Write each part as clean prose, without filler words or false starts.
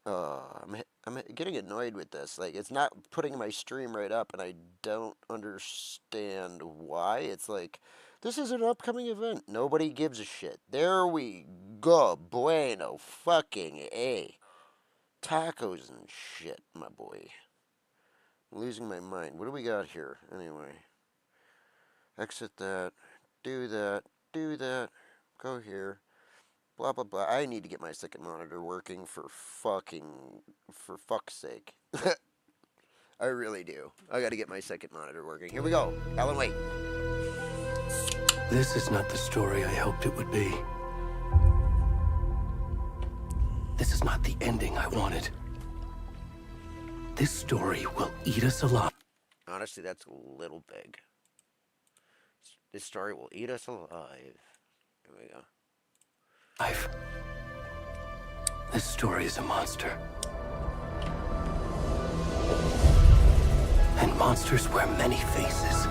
I'm getting annoyed with this. Like, it's not putting my stream right up, and I don't understand why. It's like, this is an upcoming event. Nobody gives a shit. There we go. Bueno. Fucking A. Tacos and shit, my boy. I'm losing my mind. What do we got here? Anyway. Exit that. Do that. Do that. Go here. Blah blah blah. I need to get my second monitor working for fuck's sake. I really do. I gotta get my second monitor working. Here we go. Alan Wake. This is not the story I hoped it would be. This is not the ending I wanted. This story will eat us alive. Honestly, that's a little big. This story will eat us alive. Here we go. This story is a monster. And monsters wear many faces.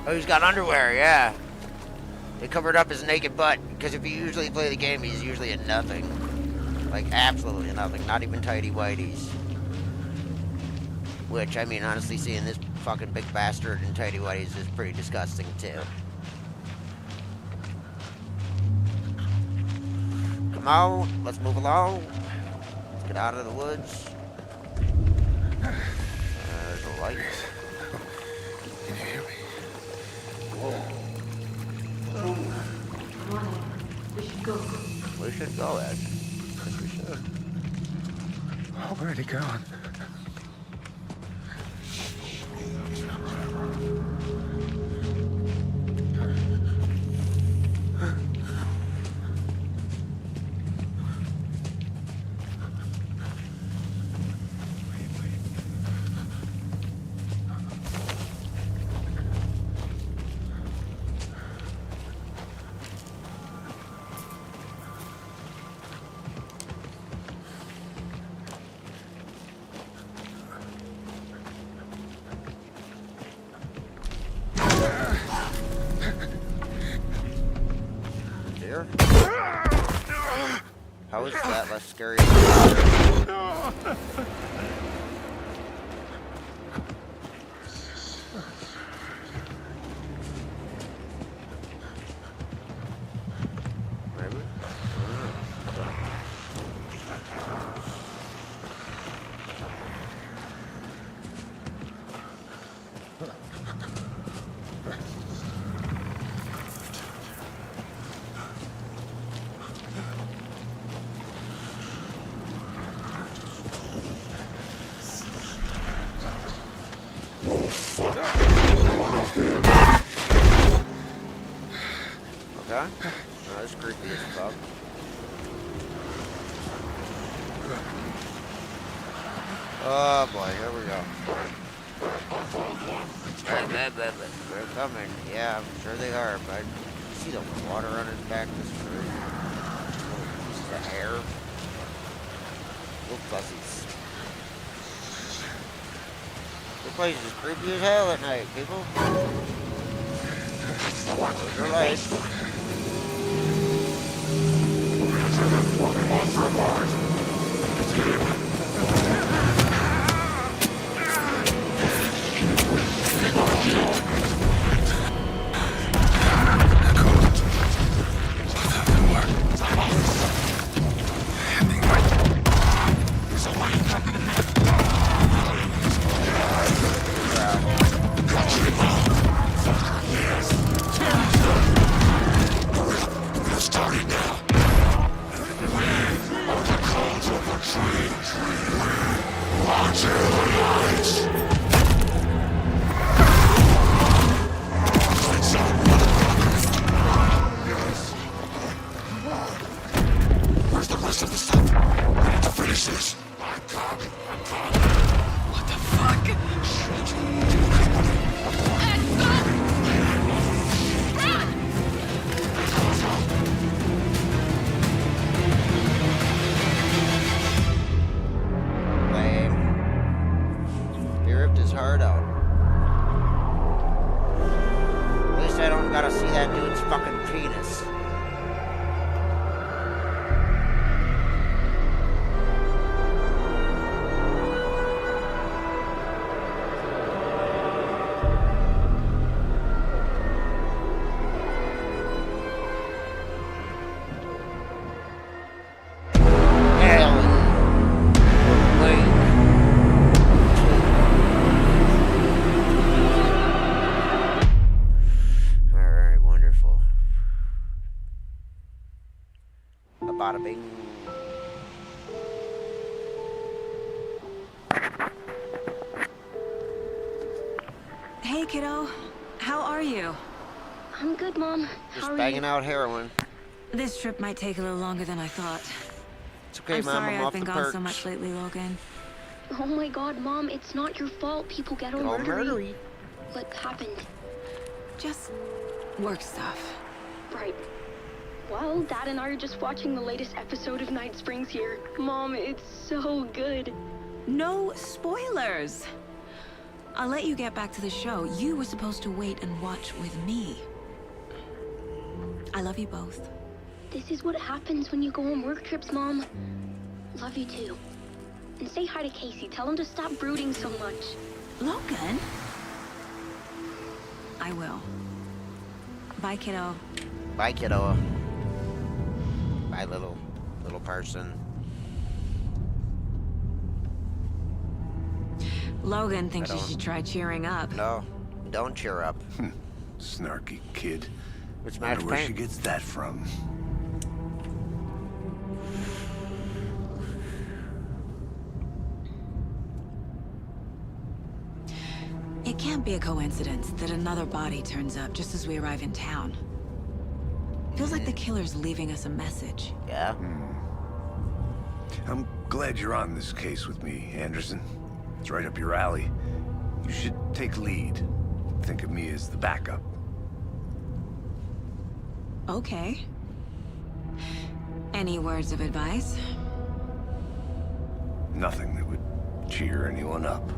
Oh, he's got underwear, yeah. They covered up his naked butt, because if you usually play the game, he's usually in nothing. Like, absolutely nothing. Not even tidy whities. Which, I mean, honestly, seeing this fucking big bastard in tidy whities is pretty disgusting, too. Come on, let's move along. Let's get out of the woods. There's a light. Can you hear me? Come on in. We should go. We should go, Ed. Yes, we should. Oh, where'd he gone? Here? How is that less scary? Maybe? Okay. Oh, that's creepy as fuck. Oh boy, here we go. They're coming. Yeah, I'm sure they are, but you see the water on his back, this tree? Little pieces of hair. Little fuzzies. The place is creepy as hell at night, people. Close your lights. Starting now. The calls of the trees. his heart out. At least I don't gotta see that dude's fucking penis. Alright, wonderful. A bada bing. Hey, kiddo. How are you? I'm good, Mom. Just How are banging you? out heroin. This trip might take a little longer than I thought. It's okay, I'm Mom. sorry I'm I've off been the gone perks. so much lately, Logan. Oh my God, Mom, it's not your fault. People get all All murdery. murdery. What happened? Just work stuff. Right. Well, Dad and I are just watching the latest episode of Night Springs here. Mom, it's so good. No spoilers. I'll let you get back to the show. You were supposed to wait and watch with me. I love you both. This is what happens when you go on work trips, Mom. Love you too. And say hi to Casey. Tell him to stop brooding so much. Logan? I will. Bye, kiddo. Bye, kiddo. Bye, little person. Logan thinks I you don't- should try cheering up. No, don't cheer up. Snarky kid. It's Wonder Max where she Payne. gets that from. It can't be a coincidence that another body turns up just as we arrive in town. Feels like the killer's leaving us a message. Yeah. I'm glad you're on this case with me, Anderson. It's right up your alley. You should take lead. Think of me as the backup. Okay. Any words of advice? Nothing that would cheer anyone up.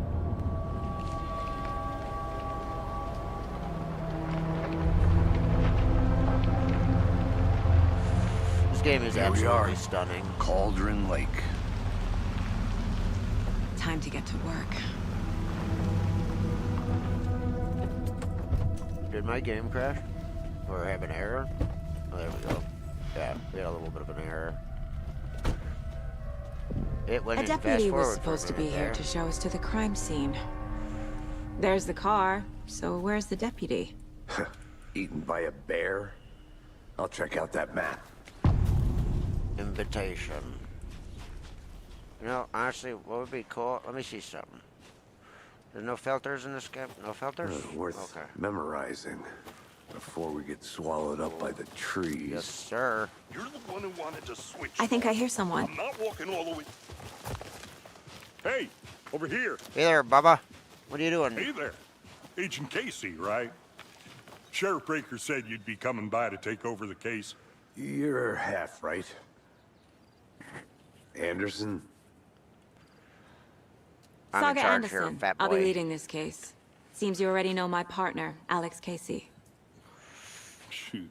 This game is Here we absolutely are. stunning. Cauldron Lake. Time to get to work. Did my game crash? Or have an error? Oh, there we go. Yeah, we had a little bit of an error. It went A in deputy fast was forward for a supposed to be minute here there. to show us to the crime scene. There's the car, so where's the deputy? Eaten by a bear? I'll check out that map. Invitation. You know, honestly, what would be cool? Let me see something. There's no filters in this game? No filters? Worth Okay. memorizing before we get swallowed up by the trees. Yes, sir. You're the one who wanted to switch. I think I hear someone. I'm not walking all the way. Hey, over here. Hey there, Bubba. What are you doing? Hey there. Agent Casey, right? Sheriff Breaker said you'd be coming by to take over the case. You're half right. Anderson? I'm in Saga charge here, Anderson. fat I'll be boy. leading this case. Seems you already know my partner, Alex Casey. Shoot.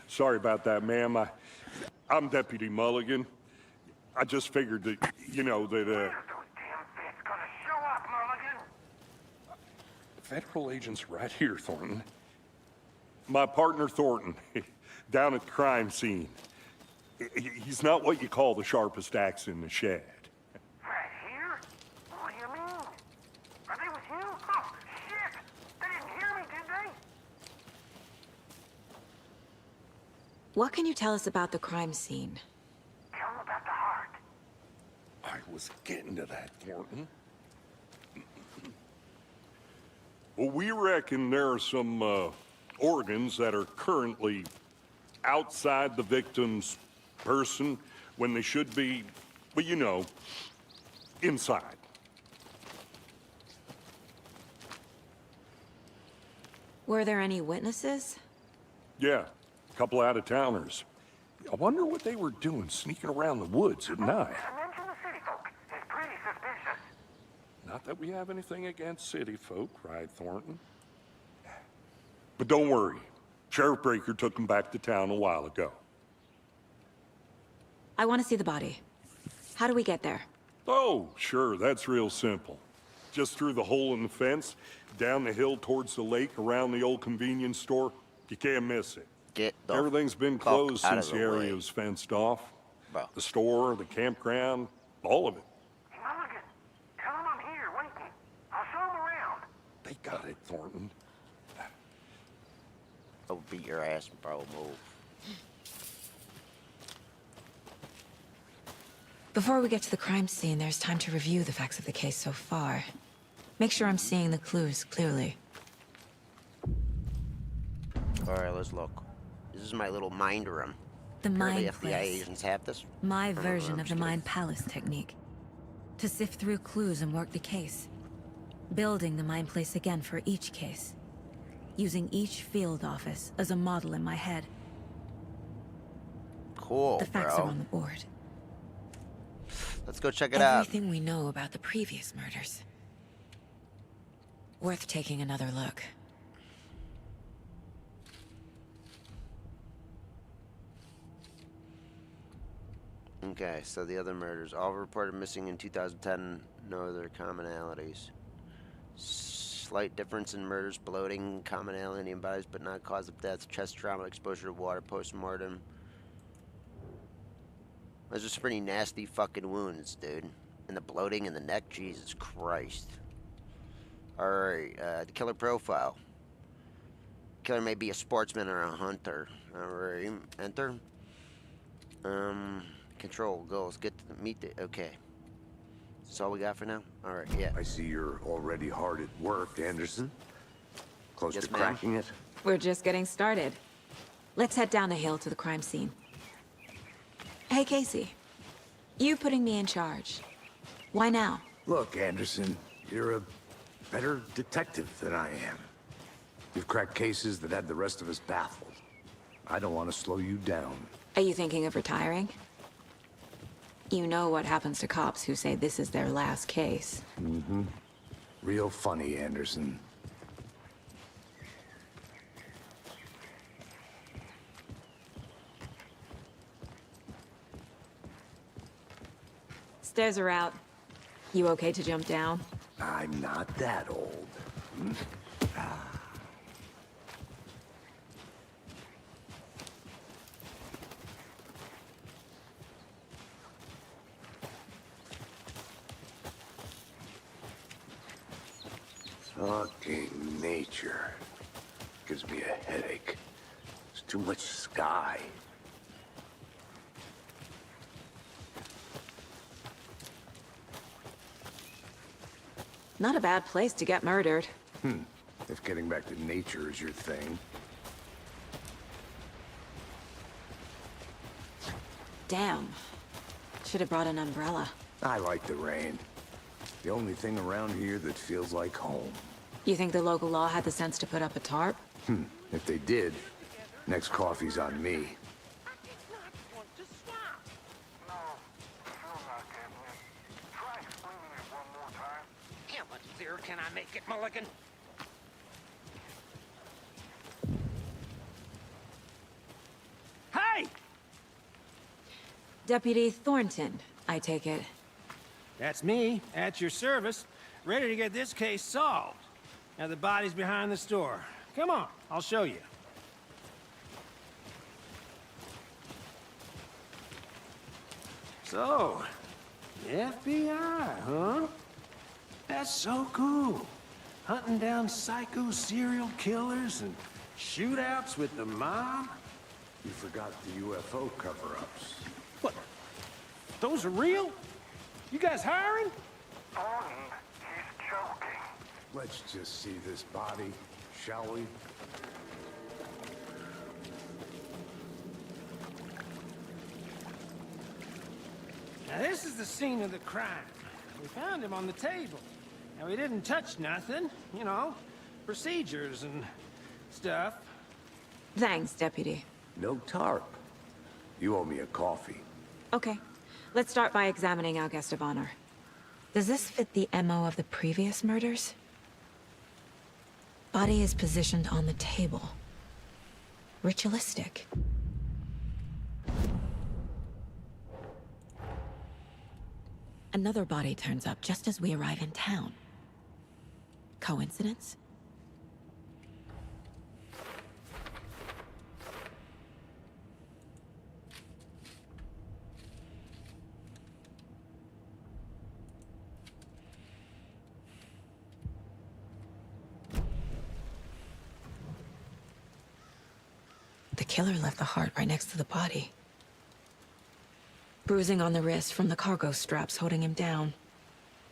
Sorry about that, ma'am. I'm Deputy Mulligan. I just figured that, you know, that, Federal agents right here, Thornton. My partner, Thornton, down at the crime scene. He's not what you call the sharpest axe in the shed. Right here? What do you mean? Are they with you? Oh, shit! They didn't hear me, did they? What can you tell us about the crime scene? Tell them about the heart. I was getting to that, Thornton. Well, we reckon there are some organs that are currently outside the victim's person when they should be, well, you know, inside. Were there any witnesses? Yeah, a couple out-of-towners. I wonder what they were doing sneaking around the woods at night. I mentioned the city folk. It's pretty suspicious. Not that we have anything against city folk, right, Thornton? But don't worry. Sheriff Breaker took him back to town a while ago. I want to see the body. How do we get there? Oh, sure, that's real simple. Just through the hole in the fence, down the hill towards the lake, around the old convenience store. You can't miss it. Get the Everything's been fuck closed out of since the the area way. was fenced off. Bro. The store, the campground, all of it. Mulligan, tell him I'm here waiting. I'll show him around. They got it, Thornton. I'll beat your ass, bro. Move. Before we get to the crime scene, there's time to review the facts of the case so far. Make sure I'm seeing the clues clearly. All right, let's look. This is my little mind room. The Apparently Mind FBI Place. agents have this. My don't version of the understand. Mind Palace technique. To sift through clues and work the case. Building the Mind Place again for each case. Using each field office as a model in my head. Cool, The facts bro. are on the board. Let's go check it out. Everything we know about the previous murders. Worth taking another look. Okay, so the other murders. All reported missing in 2010. No other commonalities. Slight difference in murders, bloating, commonality in bodies, but not cause of death. Chest trauma, exposure to water, post-mortem. Those are some pretty nasty fucking wounds, dude. And the bloating in the neck, Jesus Christ. Alright, the killer profile. Killer may be a sportsman or a hunter. Alright, enter. Control, goals, get to the, meet the, okay. That's all we got for now? Alright, yeah. I see you're already hard at work, Anderson. Close Yes, to ma'am. cracking it? We're just getting started. Let's head down the hill to the crime scene. Hey, Casey. You putting me in charge. Why now? Look, Anderson, you're a better detective than I am. You've cracked cases that had the rest of us baffled. I don't want to slow you down. Are you thinking of retiring? You know what happens to cops who say this is their last case. Real funny, Anderson. Stairs are out. You okay to jump down? I'm not that old. Fucking nature. Gives me a headache. There's too much sky. Not a bad place to get murdered. If getting back to nature is your thing. Damn. Should have brought an umbrella. I like the rain. The only thing around here that feels like home. You think the local law had the sense to put up a tarp? If they did, next coffee's on me. I did not want to swap. No, sure not, Captain. Try explaining it one more time. How much clearer can I make it, Mulligan? Hey! Deputy Thornton, I take it. That's me, at your service, ready to get this case solved. Now the body's behind the store. Come on, I'll show you. So, the FBI, huh? That's so cool. Hunting down psycho serial killers and shootouts with the mob. You forgot the UFO cover-ups. What? Those are real? You guys hiring? Thornton, he's joking. Let's just see this body, shall we? Now this is the scene of the crime. We found him on the table. Now we didn't touch nothing, you know, procedures and stuff. Thanks, Deputy. No tarp. You owe me a coffee. Okay. Let's start by examining our guest of honor. Does this fit the MO of the previous murders? Body is positioned on the table. Ritualistic. Another body turns up just as we arrive in town. Coincidence? The killer left the heart right next to the body. Bruising on the wrist from the cargo straps holding him down.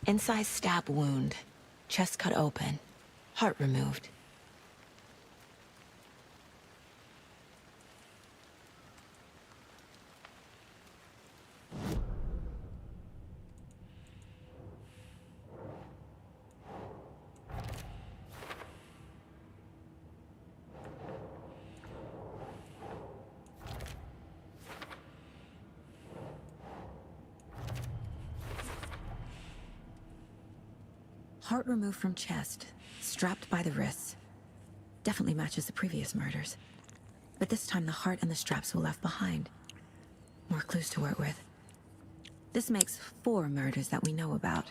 Incised stab wound. Chest cut open. Heart removed. Heart removed from chest, strapped by the wrists. Definitely matches the previous murders. But this time the heart and the straps were left behind. More clues to work with. This makes 4 murders that we know about.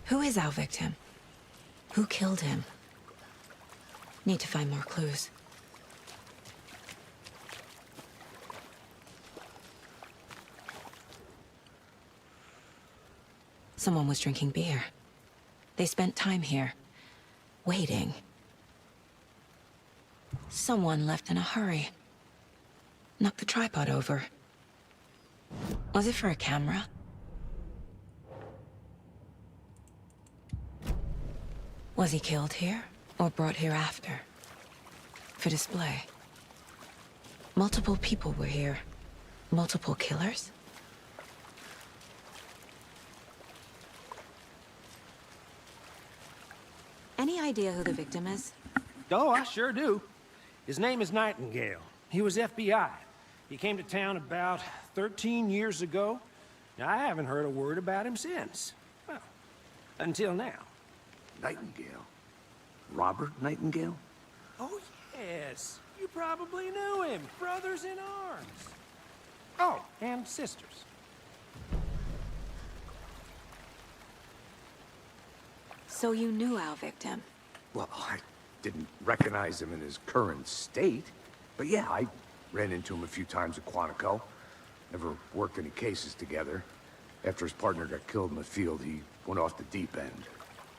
Who is our victim? Who killed him? Need to find more clues. Someone was drinking beer. They spent time here, waiting. Someone left in a hurry. Knocked the tripod over. Was it for a camera? Was he killed here, or brought here after? For display. Multiple people were here. Multiple killers? Any idea who the victim is? Oh, I sure do. His name is Nightingale. He was FBI. He came to town about 13 years ago. Now, I haven't heard a word about him since. Well, until now. Nightingale? Robert Nightingale? Oh, yes. You probably knew him. Brothers in arms. Oh, and sisters. So you knew our victim? Well, I didn't recognize him in his current state. But yeah, I ran into him a few times at Quantico. Never worked any cases together. After his partner got killed in the field, he went off the deep end.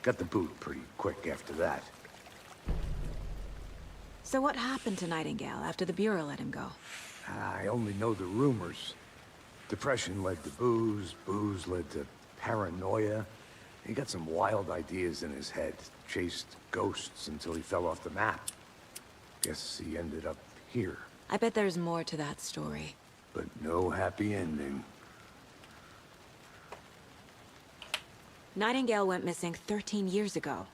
Got the boot pretty quick after that. So what happened to Nightingale after the Bureau let him go? I only know the rumors. Depression led to booze, booze led to paranoia. He got some wild ideas in his head, chased ghosts until he fell off the map. Guess he ended up here, I bet there's more to that story. but no happy ending. Nightingale went missing 13 years ago.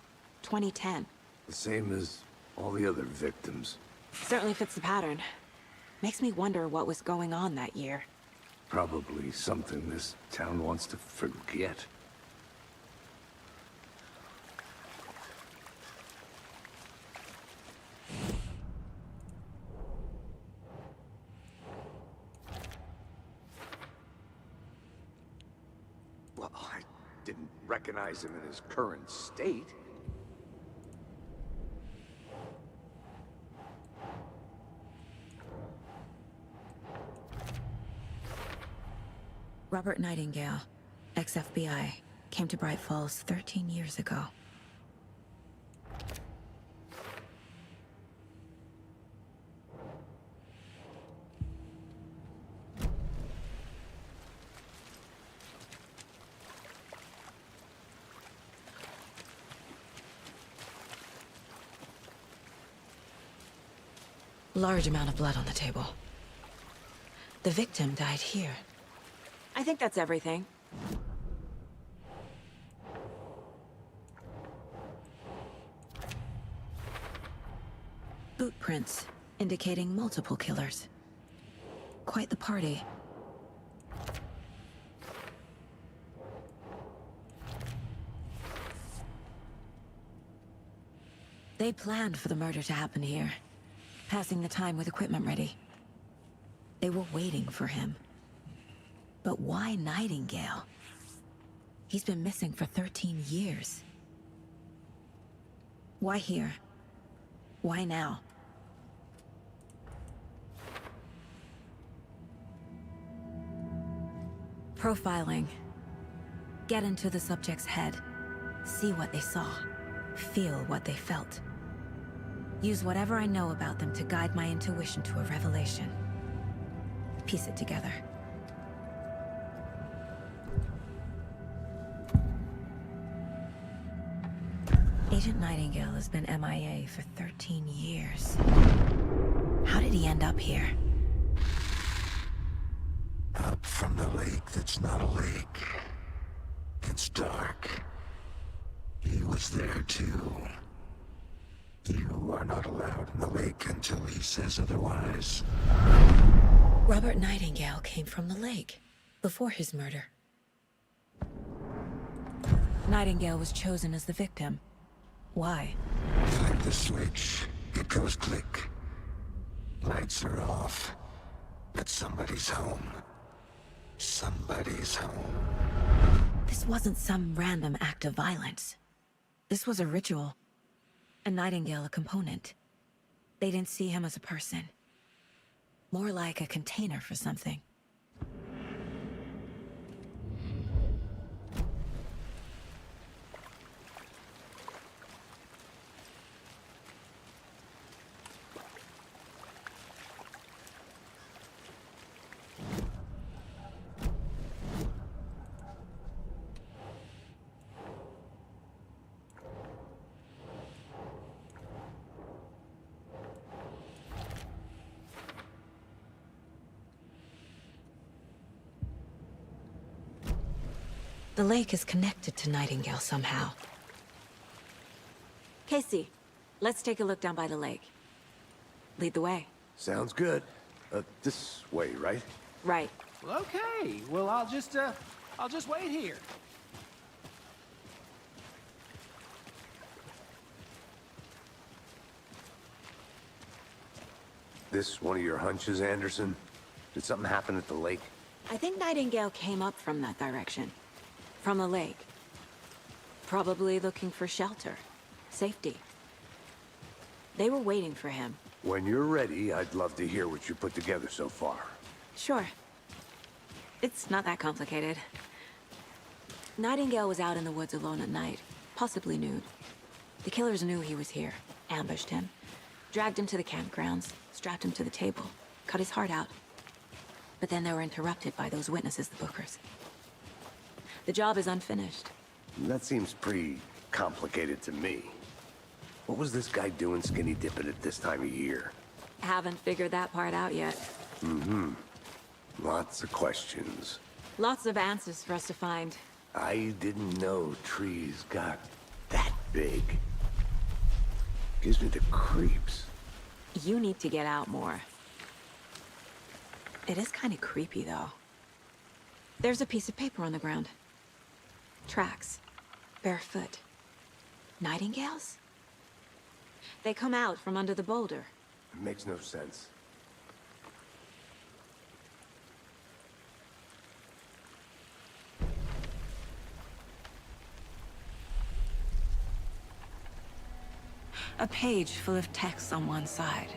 2010. The same as all the other victims. Certainly fits the pattern. Makes me wonder what was going on that year. Probably something this town wants to forget. Well, I didn't recognize him in his current state. Robert Nightingale, ex-FBI, came to Bright Falls 13 years ago. Large amount of blood on the table. The victim died here. I think that's everything. boot prints, indicating multiple killers. Quite the party. They planned for the murder to happen here, passing the time with equipment ready. They were waiting for him. But why Nightingale? He's been missing for 13 years. Why here? Why now? Profiling. Get into the subject's head. See what they saw. Feel what they felt. Use whatever I know about them to guide my intuition to a revelation. Piece it together. Agent Nightingale has been MIA for 13 years. How did he end up here? Up from the lake that's not a lake. It's dark. He was there too. You are not allowed in the lake until he says otherwise. Robert Nightingale came from the lake, before his murder. Nightingale was chosen as the victim. Why? Flip the switch. It goes click. Lights are off. But somebody's home. Somebody's home. This wasn't some random act of violence. This was a ritual. And Nightingale a component. They didn't see him as a person. More like a container for something. The lake is connected to Nightingale somehow. Casey, let's take a look down by the lake. Lead the way. Sounds good. This way, right? Right. Well, okay. Well, I'll just wait here. This one of your hunches, Anderson? Did something happen at the lake? I think Nightingale came up from that direction. From the lake. Probably looking for shelter. Safety. They were waiting for him. When you're ready, I'd love to hear what you put together so far. Sure. It's not that complicated. Nightingale was out in the woods alone at night, possibly nude. The killers knew he was here, ambushed him, dragged him to the campgrounds, strapped him to the table, cut his heart out. But then they were interrupted by those witnesses, the Bookers. The job is unfinished. That seems pretty complicated to me. What was this guy doing skinny dipping at this time of year? Haven't figured that part out yet. Lots of questions. Lots of answers for us to find. I didn't know trees got that big. Gives me the creeps. You need to get out more. It is kind of creepy, though. There's a piece of paper on the ground. Tracks. Barefoot. Nightingales? They come out from under the boulder. It makes no sense. A page full of text on one side.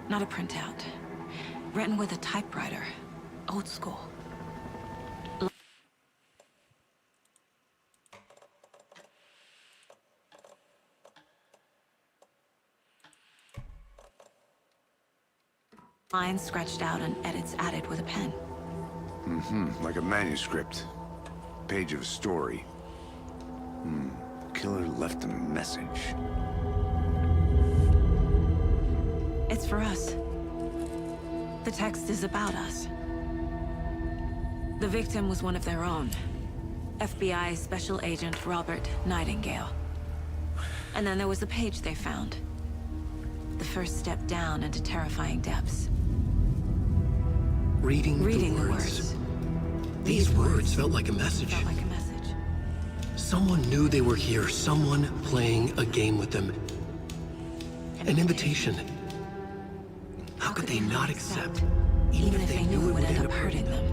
Not a printout. Written with a typewriter. Old school. Lines scratched out and edits added with a pen. Like a manuscript. Page of a story. Killer left a message. It's for us. The text is about us. The victim was one of their own. FBI Special Agent Robert Nightingale. And then there was the page they found. The first step down into terrifying depths. Reading The the words. These words felt like a message. Felt like a message. Someone knew they were here, someone playing a game with them. An invitation. How could they not accept, Even if they knew it would end up hurting them.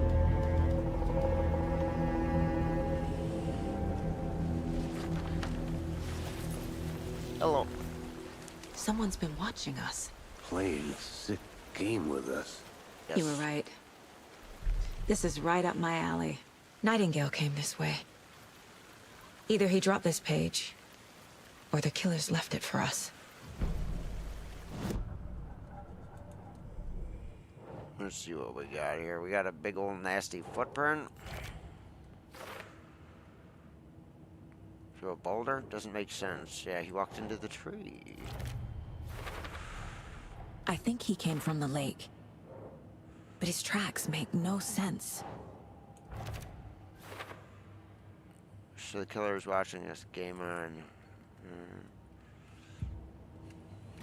Hello. Someone's been watching us. Playing a sick game with us. You were right. This is right up my alley. Nightingale came this way. Either he dropped this page, or the killers left it for us. Let's see what we got here. We got a big old nasty footprint. Through a boulder? Doesn't make sense. Yeah, he walked into the tree. I think he came from the lake. But his tracks make no sense. So the killer's watching this game on.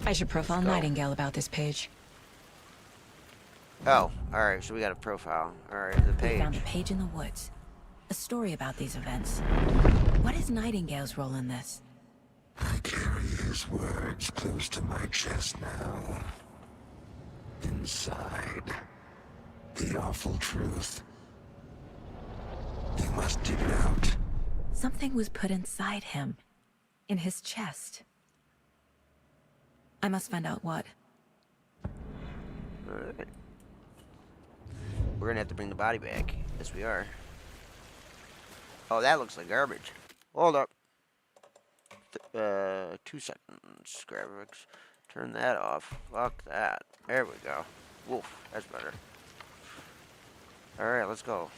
I should profile Let's go. Nightingale about this page. Oh, alright, so we got a profile. Alright, the We page. found a page in the woods. A story about these events. What is Nightingale's role in this? I carry his words close to my chest now. Inside, the awful truth. They must dig it out. Something was put inside him. In his chest. I must find out what. Alright. We're gonna have to bring the body back. Yes, we are. Oh, that looks like garbage. Hold up. 2 seconds. Graphics. Turn that off. Fuck that. There we go. Woof. That's better. Alright, let's go.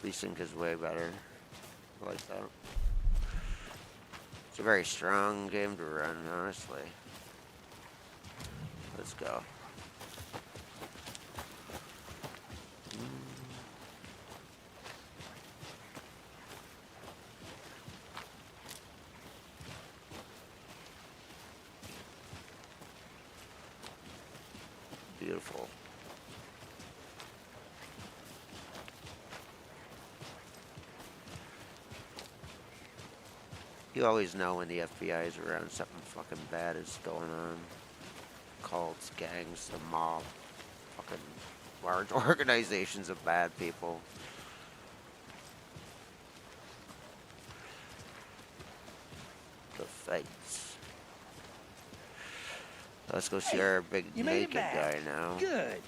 Sync is way better. I like that. It's a very strong game to run, honestly. Let's go. Beautiful. You always know when the FBI is around, something fucking bad is going on. Cults, gangs, the mob, fucking large organizations of bad people. The fights. Let's go see our big You made it naked back. guy now. Good.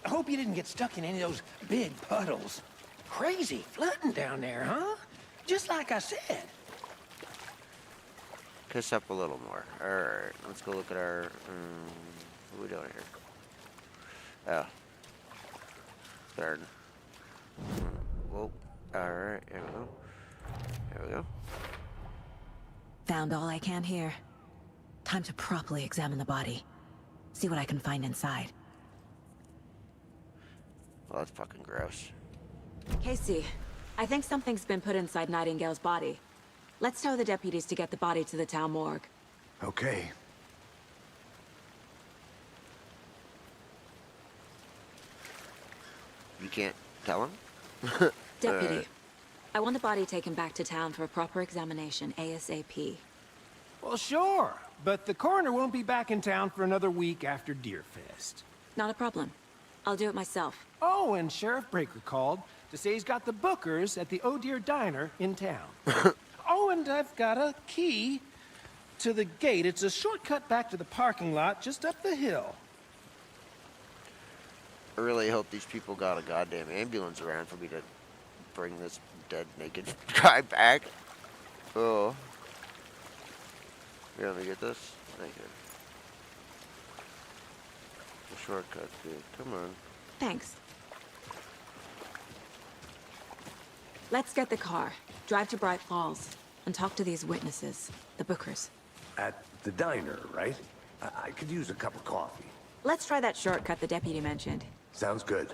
I hope you didn't get stuck in any of those big puddles. Crazy flooding down there, huh? Just like I said. Kiss up a little more. Alright, let's go look at our... what are we doing here? Oh. Third. Whoa. Alright, here we go. There we go. Found all I can here. Time to properly examine the body. See what I can find inside. Well, that's fucking gross. Casey, I think something's been put inside Nightingale's body. Let's tell the deputies to get the body to the town morgue. Okay. You can't tell him? Deputy, I want the body taken back to town for a proper examination, ASAP. Well, sure. But the coroner won't be back in town for another week after Deerfest. Not a problem. I'll do it myself. Oh, and Sheriff Breaker called to say he's got the bookers at the Oh Dear Diner in town. Oh, and I've got a key to the gate. It's a shortcut back to the parking lot just up the hill. I really hope these people got a goddamn ambulance around for me to bring this dead, naked guy back. Oh. Here, let me get this. Thank you. The shortcut, dude. Come on. Thanks. Let's get the car, drive to Bright Falls, and talk to these witnesses, the Bookers. At the diner, right? I could use a cup of coffee. Let's try that shortcut the deputy mentioned. Sounds good.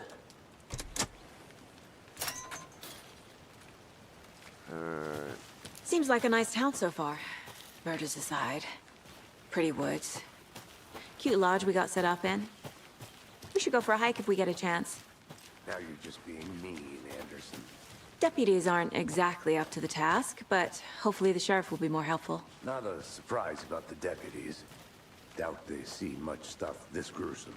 Seems like a nice town so far. Murders aside. Pretty woods. Cute lodge we got set up in. We should go for a hike if we get a chance. Now you're just being mean, Anderson. Deputies aren't exactly up to the task, but hopefully the sheriff will be more helpful. Not a surprise about the deputies. Doubt they see much stuff this gruesome.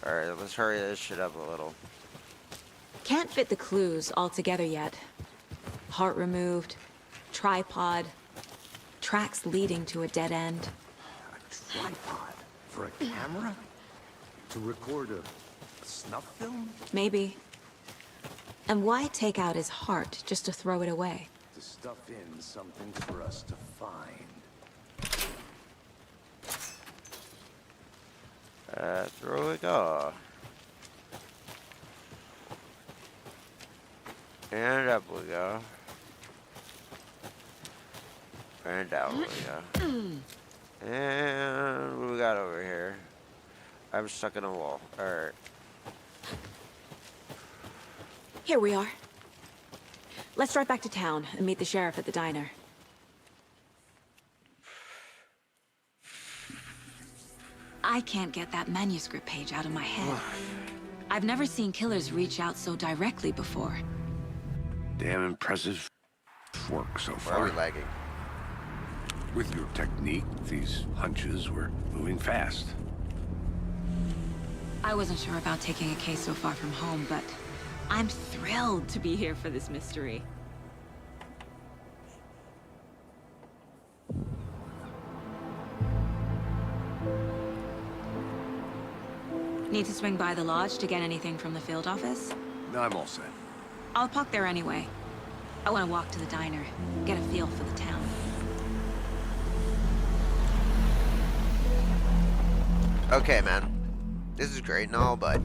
Alright, let's hurry this shit up a little. Can't fit the clues all together yet. Heart removed, tripod, tracks leading to a dead end. A tripod? For a camera? To record a snuff film? Maybe. And why take out his heart just to throw it away? To stuff in something for us to find. Through we go. And up we go. And down we go. And what do we got over here? I'm stuck in a wall. Alright. Here we are. Let's drive back to town and meet the sheriff at the diner. I can't get that manuscript page out of my head. I've never seen killers reach out so directly before. Damn impressive work so Why are we far. lagging? With your technique, these hunches were moving fast. I wasn't sure about taking a case so far from home, but I'm thrilled to be here for this mystery. Need to swing by the lodge to get anything from the field office? No, I'm all set. I'll park there anyway. I want to walk to the diner, get a feel for the town. Okay, man. This is great and all, but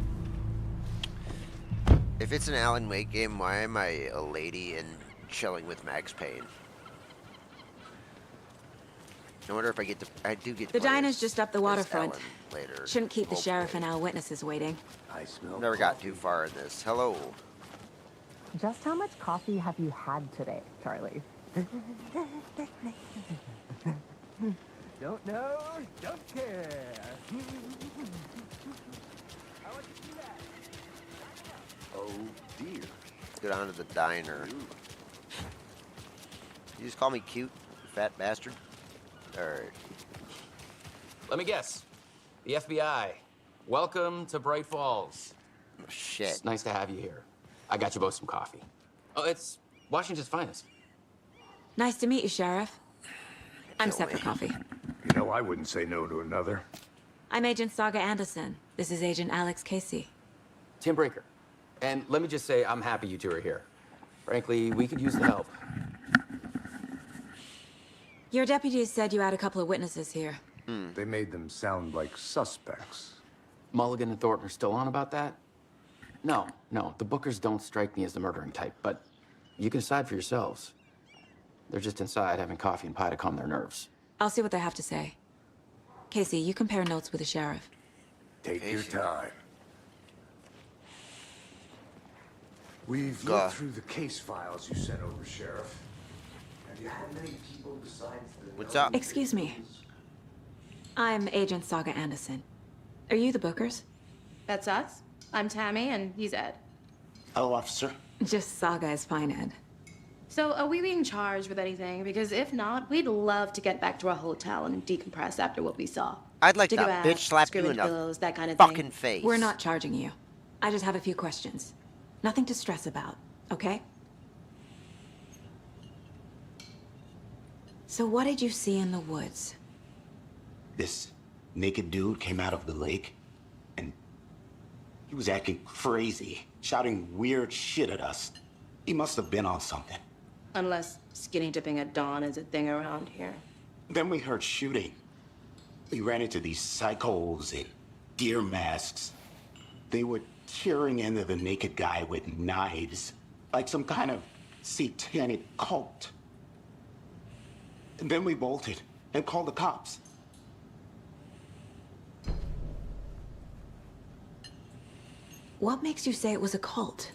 if it's an Alan Wake game, why am I a lady and chilling with Max Payne? I wonder if I get to. I do get to. The play diner's as- just up the as waterfront. Alan later. Shouldn't keep the sheriff hopefully. and our witnesses waiting. I smell Never got coffee. too far in this. Hello. Just how much coffee have you had today, Charlie? Don't know, don't care. Oh dear. Let's go down to the diner. You just call me cute, you fat bastard? Alright. Let me guess. The FBI. Welcome to Bright Falls. Oh, shit. It's nice to have you here. I got you both some coffee. Oh, it's Washington's finest. Nice to meet you, Sheriff. I'm Kill set for me. coffee. You know, I wouldn't say no to another. I'm Agent Saga Anderson. This is Agent Alex Casey. Tim Breaker. And let me just say, I'm happy you two are here. Frankly, we could use the help. Your deputies said you had a couple of witnesses here. They made them sound like suspects. Mulligan and Thornton are still on about that? No, the Bookers don't strike me as the murdering type, but you can decide for yourselves. They're just inside having coffee and pie to calm their nerves. I'll see what they have to say. Casey, you compare notes with the sheriff. Take your time. We've Go. looked through the case files you sent over, Sheriff. Have you had many people besides the... What's up? Excuse me. I'm Agent Saga Anderson. Are you the Bookers? That's us. I'm Tammy, and he's Ed. Hello, officer. Just Saga is fine, Ed. So, are we being charged with anything? Because if not, we'd love to get back to our hotel and decompress after what we saw. I'd like Take a that bath, bitch slap you scream in into the pillows, that kind of fucking thing. face. We're not charging you. I just have a few questions. Nothing to stress about, okay? So what did you see in the woods? This naked dude came out of the lake, and he was acting crazy, shouting weird shit at us. He must have been on something. Unless skinny dipping at dawn is a thing around here. Then we heard shooting. We ran into these psychos in deer masks. They were tearing into the naked guy with knives, like some kind of satanic cult. And then we bolted and called the cops. What makes you say it was a cult?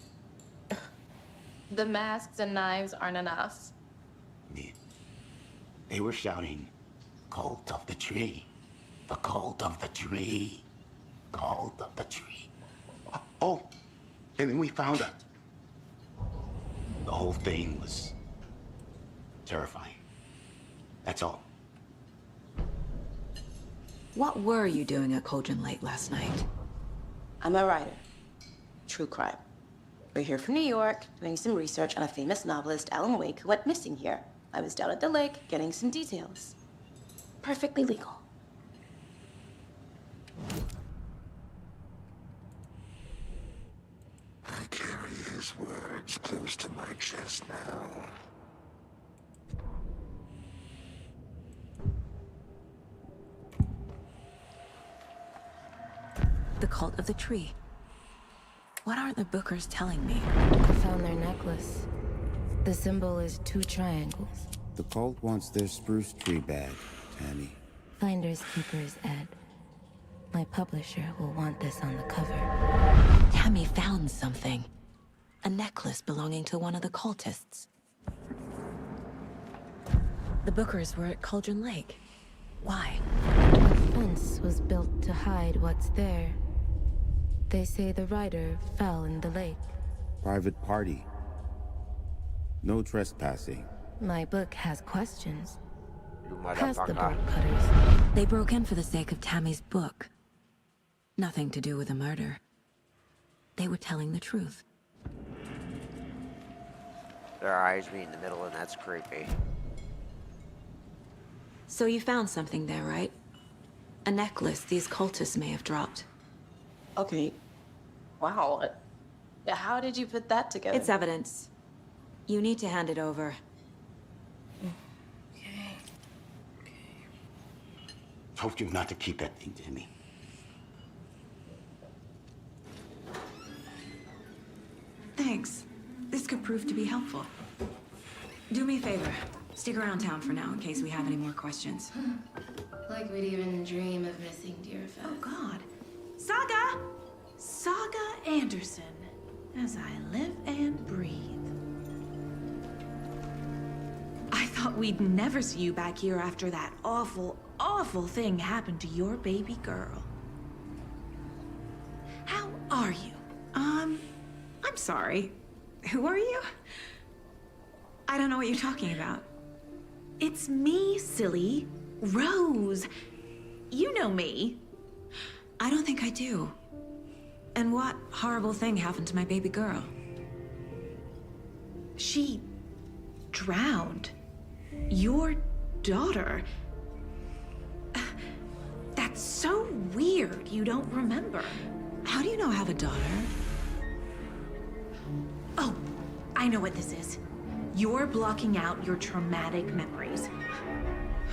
The masks and knives aren't enough. They were shouting, "Cult of the tree. The cult of the tree. Cult of the tree." Oh, and then we found it. The whole thing was terrifying. That's all. What were you doing at Cauldron Lake last night? I'm a writer. True crime. We're here from New York, doing some research on a famous novelist, Alan Wake, who went missing here. I was down at the lake, getting some details. Perfectly legal. I carry his words close to my chest now. The cult of the tree. What aren't the Bookers telling me? I found their necklace. The symbol is 2 triangles. The cult wants their spruce tree back, Tammy. Finders keepers, Ed. My publisher will want this on the cover. Tammy found something. A necklace belonging to one of the cultists. The Bookers were at Cauldron Lake. Why? A fence was built to hide what's there. They say the writer fell in the lake. Private party. No trespassing. My book has questions. You Past the motherfucker. bolt cutters. They broke in for the sake of Tammy's book. Nothing to do with the murder. They were telling the truth. Their eyes be in the middle, and that's creepy. So you found something there, right? A necklace these cultists may have dropped. Okay. Wow. How did you put that together? It's evidence. You need to hand it over. Told you not to keep that thing, Timmy. Thanks. This could prove to be helpful. Do me a favor. Stick around town for now in case we have any more questions. Like we'd even dream of missing Deerfest. Oh, God. Saga! Saga Anderson. As I live and breathe. I thought we'd never see you back here after that awful, awful thing happened to your baby girl. How are you? I'm sorry. Who are you? I don't know what you're talking about. It's me, silly. Rose. You know me. I don't think I do. And what horrible thing happened to my baby girl? She drowned. Your daughter. That's so weird you don't remember. How do you know I have a daughter? Oh, I know what this is. You're blocking out your traumatic memories.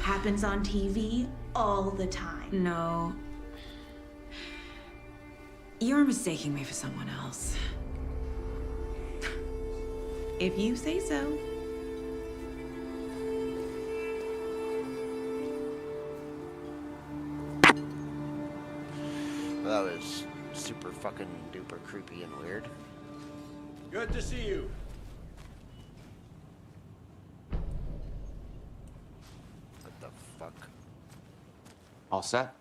Happens on TV all the time. No. You're mistaking me for someone else. If you say so. That was super fucking duper creepy and weird. Good to see you. What the fuck? All set?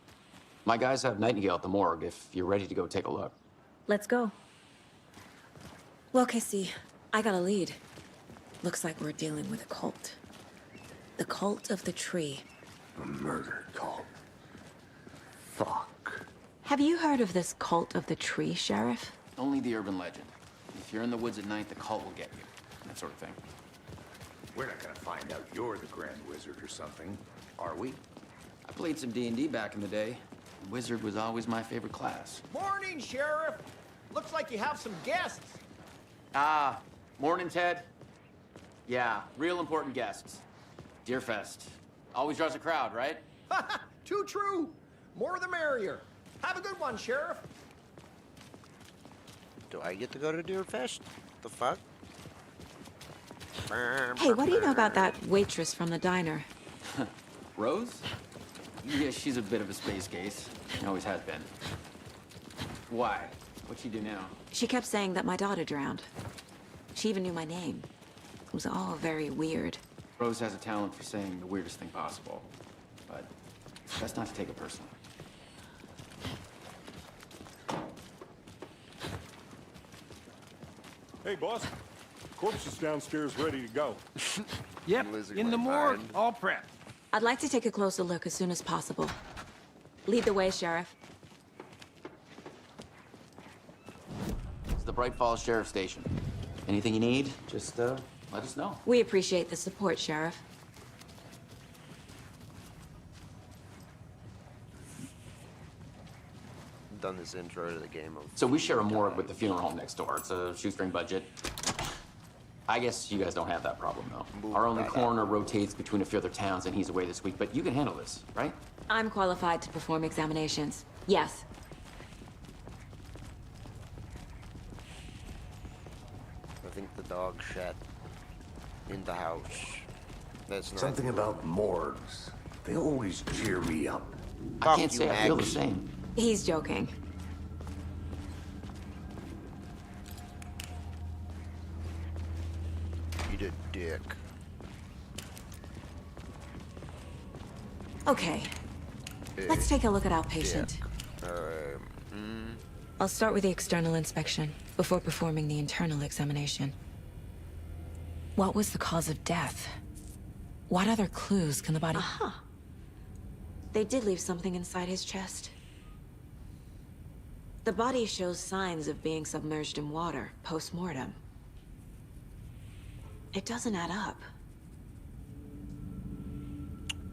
My guys have Nightingale at the morgue if you're ready to go take a look. Let's go. Well, Casey, I got a lead. Looks like we're dealing with a cult. The cult of the tree. A murder cult. Fuck. Have you heard of this cult of the tree, Sheriff? Only the urban legend. If you're in the woods at night, the cult will get you. That sort of thing. We're not gonna find out you're the Grand Wizard or something, are we? I played some D&D back in the day. Wizard was always my favorite class. Morning, Sheriff. Looks like you have some guests. Ah, morning, Ted. Yeah, real important guests. Deerfest. Always draws a crowd, right? Too true. More the merrier. Have a good one, Sheriff. Do I get to go to Deerfest? The fuck? Hey, what do you know about that waitress from the diner? Rose? Yeah, she's a bit of a space case. Always has been. Why? What'd she do now? She kept saying that my daughter drowned. She even knew my name. It was all very weird. Rose has a talent for saying the weirdest thing possible. But best not to take it personally. Hey, boss. Corpse is downstairs ready to go. Yep, in the morgue, all prepped. I'd like to take a closer look as soon as possible. Lead the way, Sheriff. It's the Bright Falls Sheriff Station. Anything you need, just let us know. We appreciate the support, Sheriff. Done this intro to the game of. So we share a morgue with the funeral home next door. It's a shoestring budget. I guess you guys don't have that problem, though. Our only coroner rotates between a few other towns, and he's away this week. But you can handle this, right? I'm qualified to perform examinations. Yes. I think the dog shat in the house. That's not Something about morgues. They always cheer me up. I can't say I feel the same. He's joking. Eat a dick. Okay. Let's take a look at our patient. I'll start with the external inspection before performing the internal examination. What was the cause of death? What other clues can the body... Aha! They did leave something inside his chest. The body shows signs of being submerged in water post-mortem. It doesn't add up.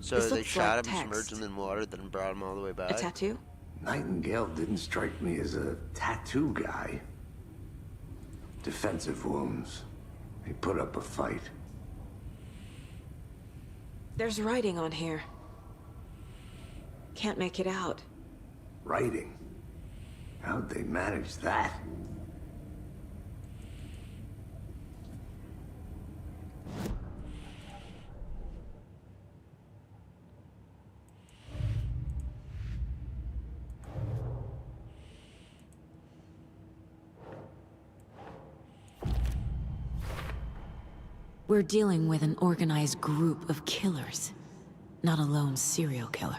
So This they looks shot like him, text. submerged him in water, then brought him all the way back? A tattoo? Nightingale didn't strike me as a tattoo guy. Defensive wounds. He put up a fight. There's writing on here. Can't make it out. Writing? How'd they manage that? We're dealing with an organized group of killers, not a lone serial killer.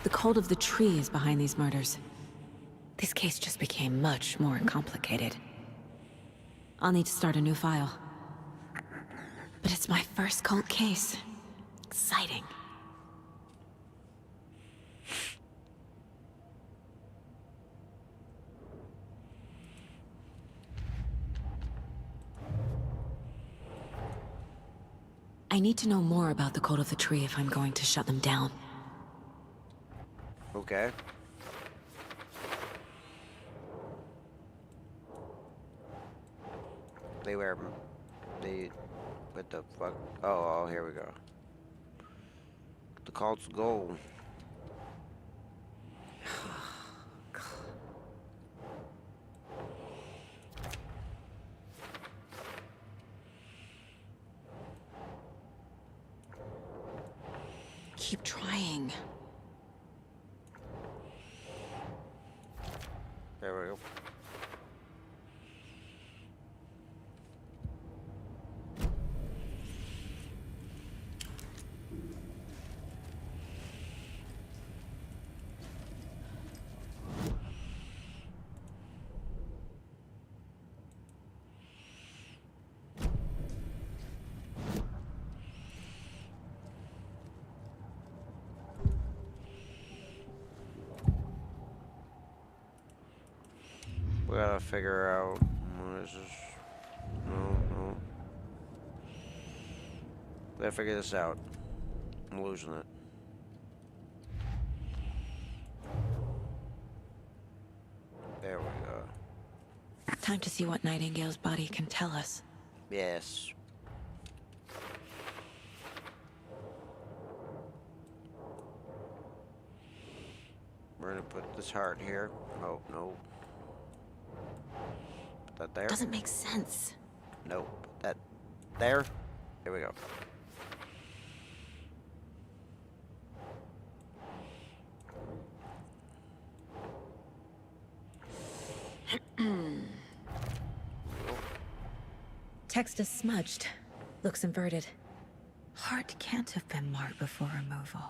The cult of the tree is behind these murders. This case just became much more complicated. I'll need to start a new file. But it's my first cult case. Exciting. I need to know more about the cult of the tree if I'm going to shut them down. Okay. They wear... They... What the fuck? Oh, here we go. The cult's goal. Keep trying. There we go. We gotta figure out what is this? No. We gotta figure this out. I'm losing it. There we go. Time to see what Nightingale's body can tell us. Yes. We're gonna put this heart here. Oh, no. Put that there. Doesn't make sense. Nope. Put that there. There we go. Text is smudged. Looks inverted. Heart can't have been marked before removal.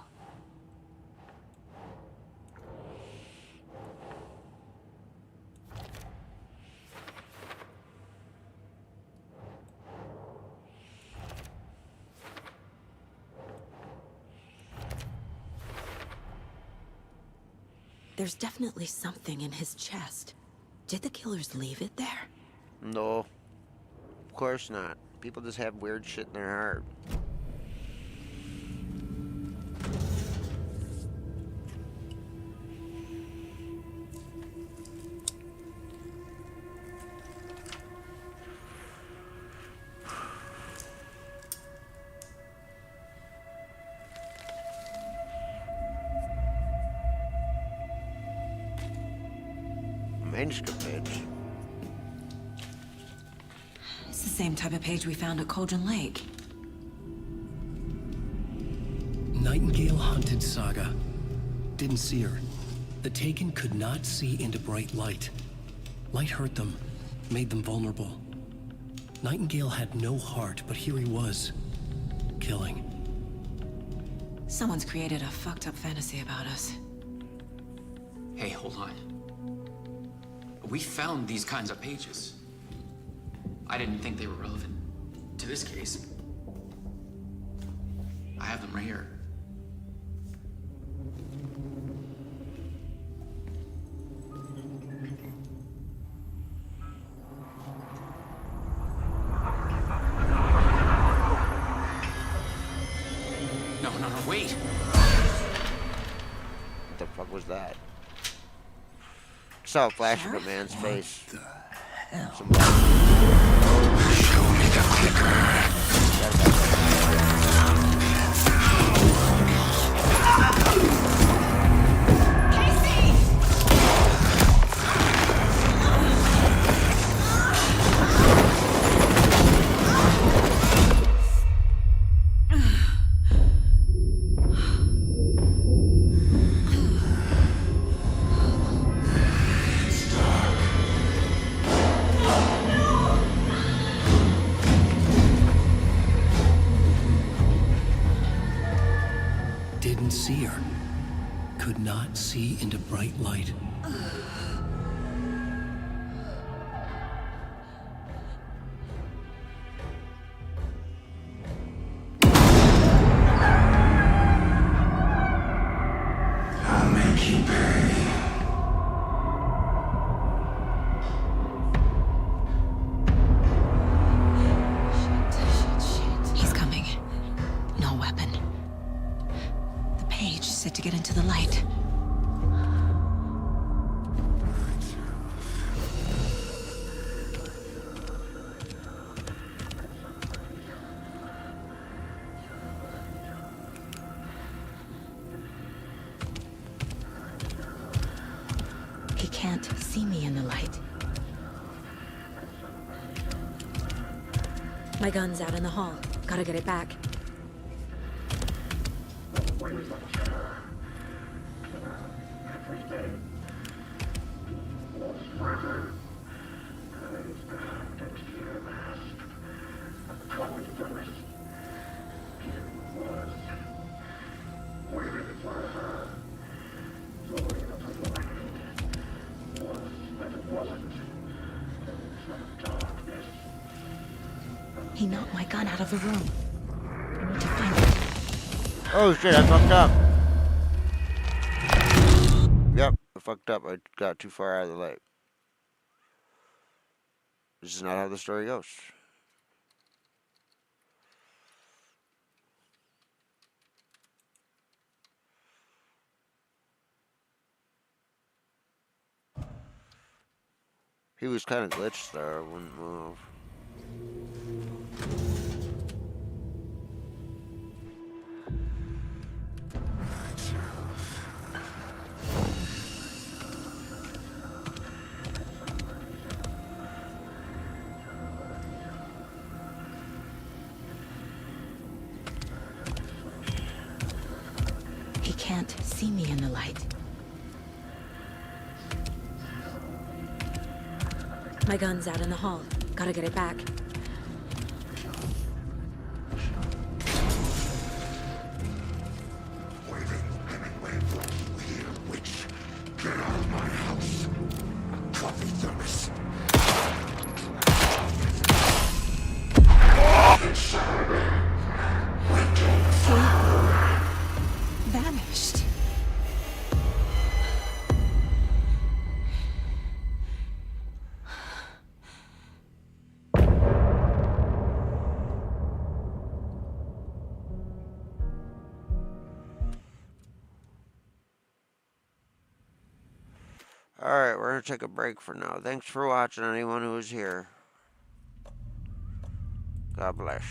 There's definitely something in his chest. Did the killers leave it there? No. Of course not. People just have weird shit in their heart. Manuscript page. It's the same type of page we found at Cauldron Lake. Nightingale hunted Saga. Didn't see her. The Taken could not see into bright light. Light hurt them, made them vulnerable. Nightingale had no heart, but here he was, killing. Someone's created a fucked up fantasy about us. Hey, hold on. We found these kinds of pages. I didn't think they were relevant to this case. I have them right here. No, wait! What the fuck was that? Saw a flash of a man's face. Show me the clicker. Didn't see her. Could not see into bright light. I'll make you pay. He's coming. No weapon. The page said to get into the light. He can't see me in the light. My gun's out in the hall. Gotta get it back. He knocked my gun out of the room. I need to find it. Oh shit, I fucked up. Yep, I fucked up. I got too far out of the light. This is not how the story goes. He was kind of glitched there. I wouldn't move. He can't see me in the light. My gun's out in the hall. Gotta get it back. Waiting Hemingway for you here, witch. Get out of my house. Coffee thermos. Vanished. Alright, we're gonna take a break for now. Thanks for watching, anyone who was here. God bless.